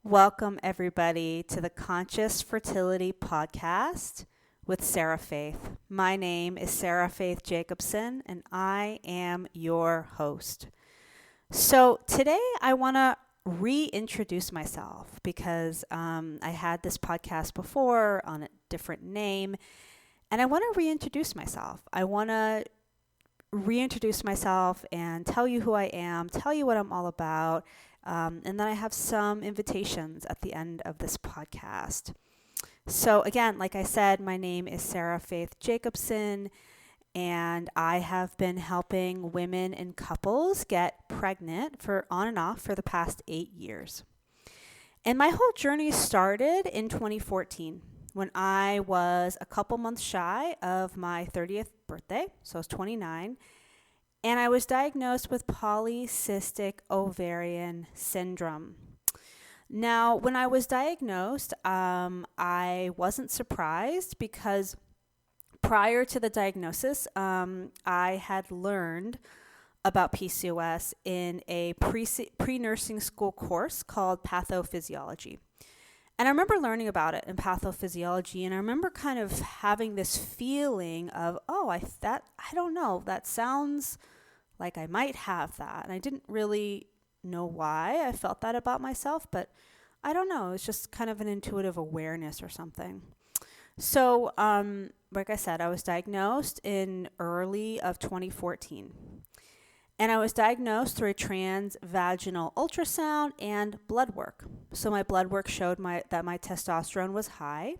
Welcome, everybody, to the Conscious Fertility Podcast with Sara Faith. My name is Sara Faith Jacobsen, and I am your host. So today I want to reintroduce myself because I had this podcast before on a different name, and I want to reintroduce myself. I want to reintroduce myself and tell you who I am, tell you what I'm all about. And then I have some invitations at the end of this podcast. So again, like I said, my name is Sara Faith Jacobsen, and I have been helping women and couples get pregnant for on and off for the past 8 years. And my whole journey started in 2014 when I was a couple months shy of my 30th birthday, so I was 29. And I was diagnosed with polycystic ovarian syndrome. Now, when I was diagnosed, I wasn't surprised because prior to the diagnosis, I had learned about PCOS in a pre-nursing school course called pathophysiology. And I remember learning about it in pathophysiology, and I remember kind of having this feeling of, I don't know, that sounds like I might have that. And I didn't really know why I felt that about myself, but I don't know. It's just kind of an intuitive awareness or something. So, like I said, I was diagnosed in early of 2014. And I was diagnosed through a trans-vaginal ultrasound and blood work. So my blood work showed that my testosterone was high,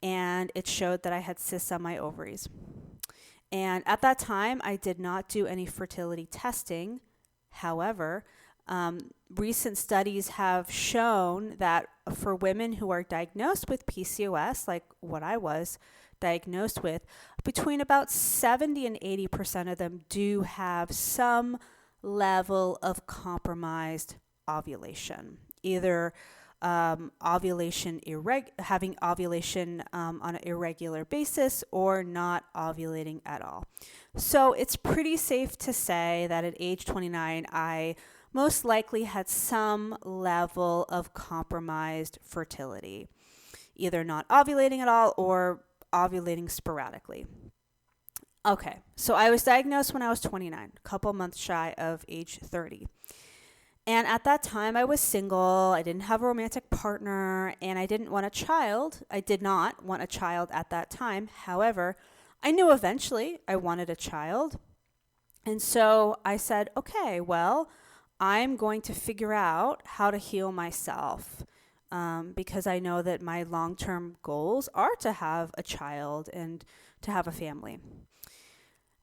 and it showed that I had cysts on my ovaries. And at that time, I did not do any fertility testing. However, recent studies have shown that for women who are diagnosed with PCOS, like what I was diagnosed with, between about 70 and 80% of them do have some level of compromised ovulation, either having ovulation on an irregular basis or not ovulating at all. So it's pretty safe to say that at age 29, I most likely had some level of compromised fertility, either not ovulating at all or ovulating sporadically. Okay, so I was diagnosed when I was 29, a couple months shy of age 30. And at that time, I was single. I didn't have a romantic partner, and I didn't want a child. I did not want a child at that time. However, I knew eventually I wanted a child. And so I said, okay, well, I'm going to figure out how to heal myself because I know that my long-term goals are to have a child and to have a family.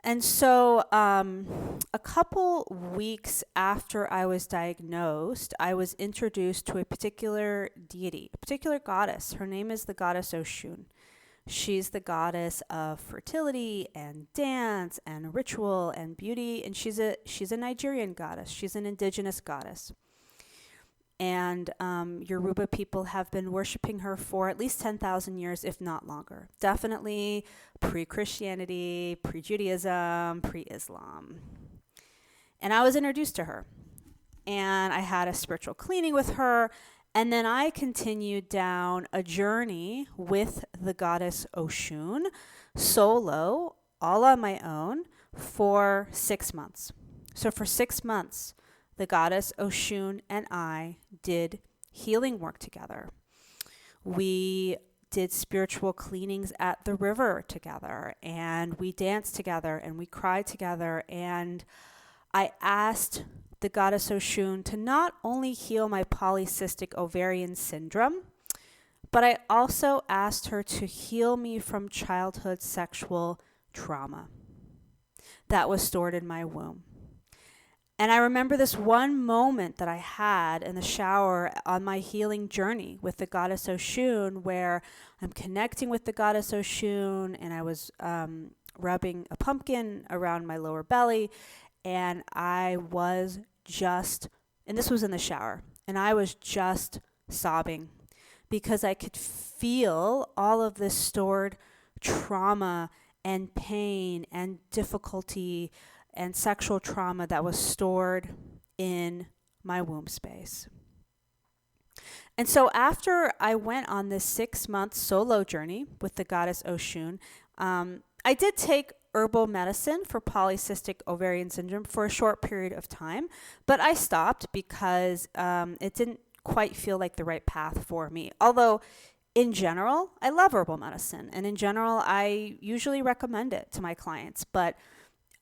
And so a couple weeks after I was diagnosed, I was introduced to a particular deity, a particular goddess. Her name is the Goddess Oshun. She's the goddess of fertility and dance and ritual and beauty, and she's a Nigerian goddess. She's an indigenous goddess. And Yoruba people have been worshiping her for at least 10,000 years, if not longer. Definitely pre-Christianity, pre-Judaism, pre-Islam. And I was introduced to her. And I had a spiritual cleaning with her. And then I continued down a journey with the Goddess Oshun, solo, all on my own, for 6 months. So for 6 months, the Goddess Oshun and I did healing work together. We did spiritual cleanings at the river together, and we danced together, and we cried together. And I asked the Goddess Oshun to not only heal my polycystic ovarian syndrome, but I also asked her to heal me from childhood sexual trauma that was stored in my womb. And I remember this one moment that I had in the shower on my healing journey with the Goddess Oshun, where I'm connecting with the Goddess Oshun, and I was rubbing a pumpkin around my lower belly, and I was just, and this was in the shower, and I was just sobbing because I could feel all of this stored trauma and pain and difficulty and sexual trauma that was stored in my womb space. And so after I went on this 6-month solo journey with the Goddess Oshun, I did take herbal medicine for polycystic ovarian syndrome for a short period of time, but I stopped because it didn't quite feel like the right path for me. Although in general, I love herbal medicine, and in general, I usually recommend it to my clients, but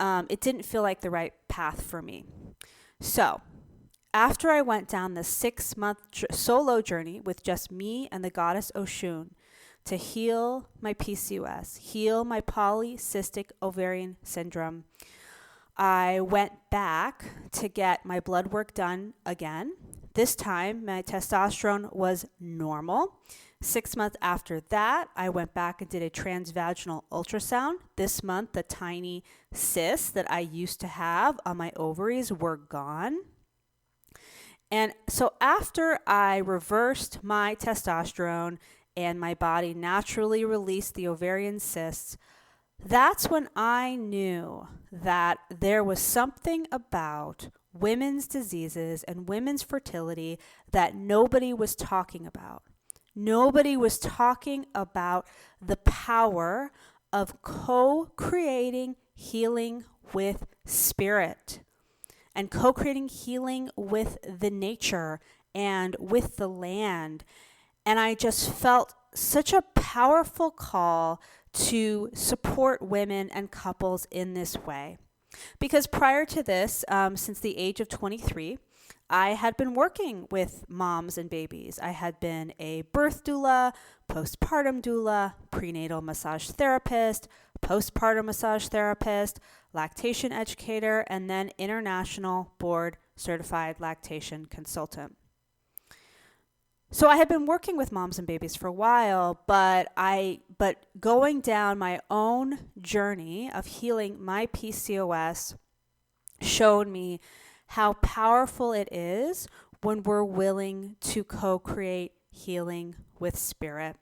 it didn't feel like the right path for me. So after I went down the 6-month solo journey with just me and the Goddess Oshun to heal my PCOS, heal my polycystic ovarian syndrome, I went back to get my blood work done again. This time, my testosterone was normal. 6 months after that, I went back and did a trans-vaginal ultrasound. This month, the tiny cysts that I used to have on my ovaries were gone. And so after I reversed my testosterone and my body naturally released the ovarian cysts, that's when I knew that there was something about women's diseases and women's fertility that nobody was talking about. Nobody was talking about the power of co-creating healing with spirit and co-creating healing with the nature and with the land. And I just felt such a powerful call to support women and couples in this way. Because prior to this, since the age of 23, I had been working with moms and babies. I had been a birth doula, postpartum doula, prenatal massage therapist, postpartum massage therapist, lactation educator, and then international board certified lactation consultant. So I had been working with moms and babies for a while, but going down my own journey of healing my PCOS showed me how powerful it is when we're willing to co-create healing with spirit.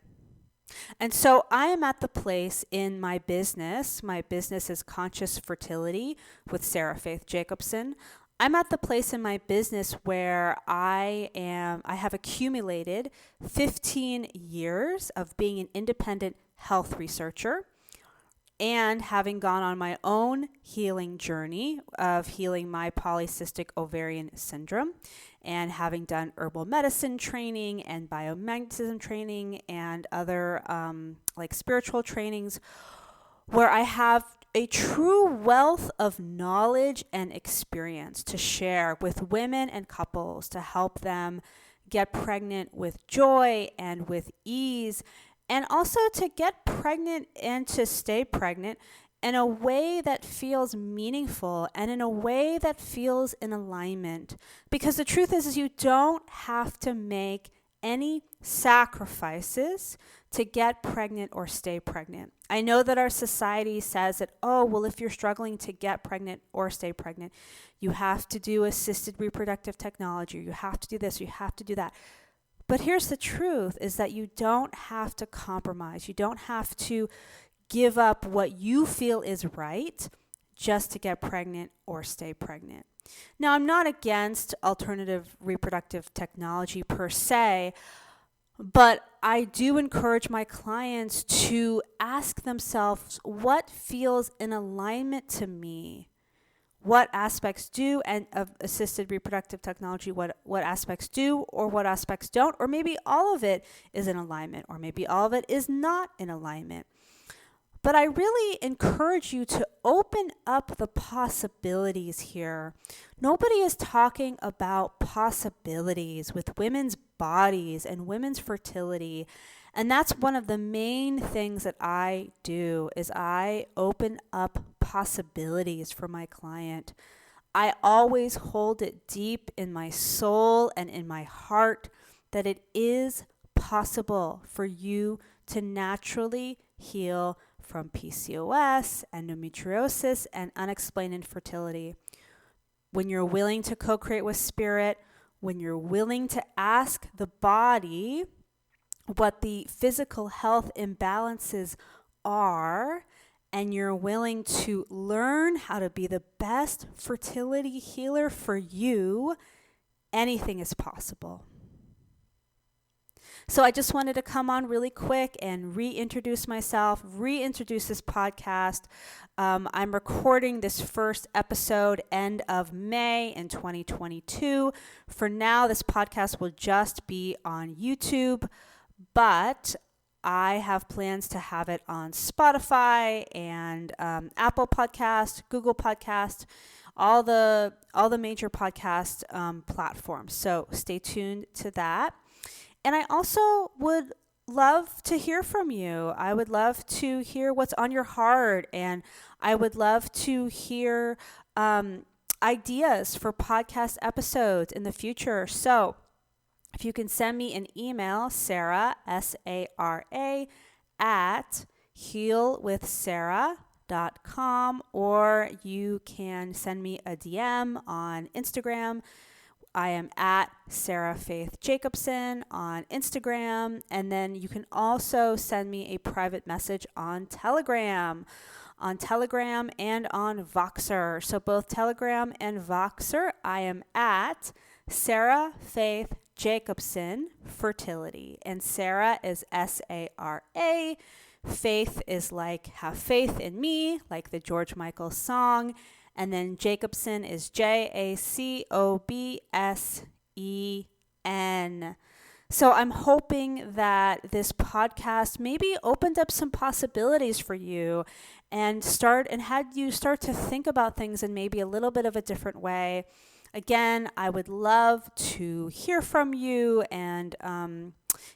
And so I am at the place in my business is Conscious Fertility with Sara Faith Jacobsen. I'm at the place in my business where I have accumulated 15 years of being an independent health researcher and having gone on my own healing journey of healing my polycystic ovarian syndrome and having done herbal medicine training and biomagnetism training and other like spiritual trainings, where I have a true wealth of knowledge and experience to share with women and couples to help them get pregnant with joy and with ease, and also to get pregnant and to stay pregnant in a way that feels meaningful and in a way that feels in alignment. Because the truth is you don't have to make any sacrifices to get pregnant or stay pregnant. I know that our society says that, oh, well, if you're struggling to get pregnant or stay pregnant, you have to do assisted reproductive technology, you have to do this, you have to do that. But here's the truth, is that you don't have to compromise. You don't have to give up what you feel is right just to get pregnant or stay pregnant. Now, I'm not against alternative reproductive technology per se, but I do encourage my clients to ask themselves what feels in alignment to me. What aspects do, and of assisted reproductive technology, what aspects do or what aspects don't, or maybe all of it is in alignment, or maybe all of it is not in alignment. But I really encourage you to open up the possibilities here. Nobody is talking about possibilities with women's bodies and women's fertility. And that's one of the main things that I do, is I open up possibilities for my client. I always hold it deep in my soul and in my heart that it is possible for you to naturally heal from PCOS, endometriosis, and unexplained infertility. When you're willing to co-create with spirit, when you're willing to ask the body what the physical health imbalances are, and you're willing to learn how to be the best fertility healer for you, anything is possible. So I just wanted to come on really quick and reintroduce myself, reintroduce this podcast. I'm recording this first episode end of May in 2022. For now, this podcast will just be on YouTube, but I have plans to have it on Spotify and Apple Podcast, Google Podcast, all the major podcast platforms. So stay tuned to that. And I also would love to hear from you. I would love to hear what's on your heart, and I would love to hear ideas for podcast episodes in the future. So if you can send me an email, Sara, Sara, at healwithsara.com, or you can send me a DM on Instagram. I am at Sara Faith Jacobsen on Instagram, and then you can also send me a private message on Telegram and on Voxer. So both Telegram and Voxer, I am at Sara Faith Jacobsen Fertility, and Sara is Sara. Faith is like have faith in me, like the George Michael song. And then Jacobsen is Jacobsen. So I'm hoping that this podcast maybe opened up some possibilities for you and had you start to think about things in maybe a little bit of a different way. Again, I would love to hear from you and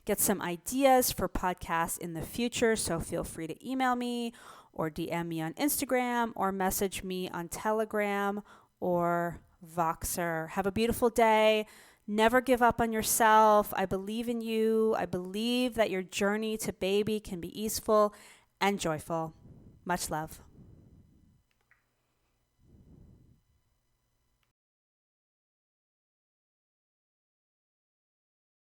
get some ideas for podcasts in the future. So feel free to email me or DM me on Instagram or message me on Telegram or Voxer. Have a beautiful day. Never give up on yourself. I believe in you. I believe that your journey to baby can be easeful and joyful. Much love.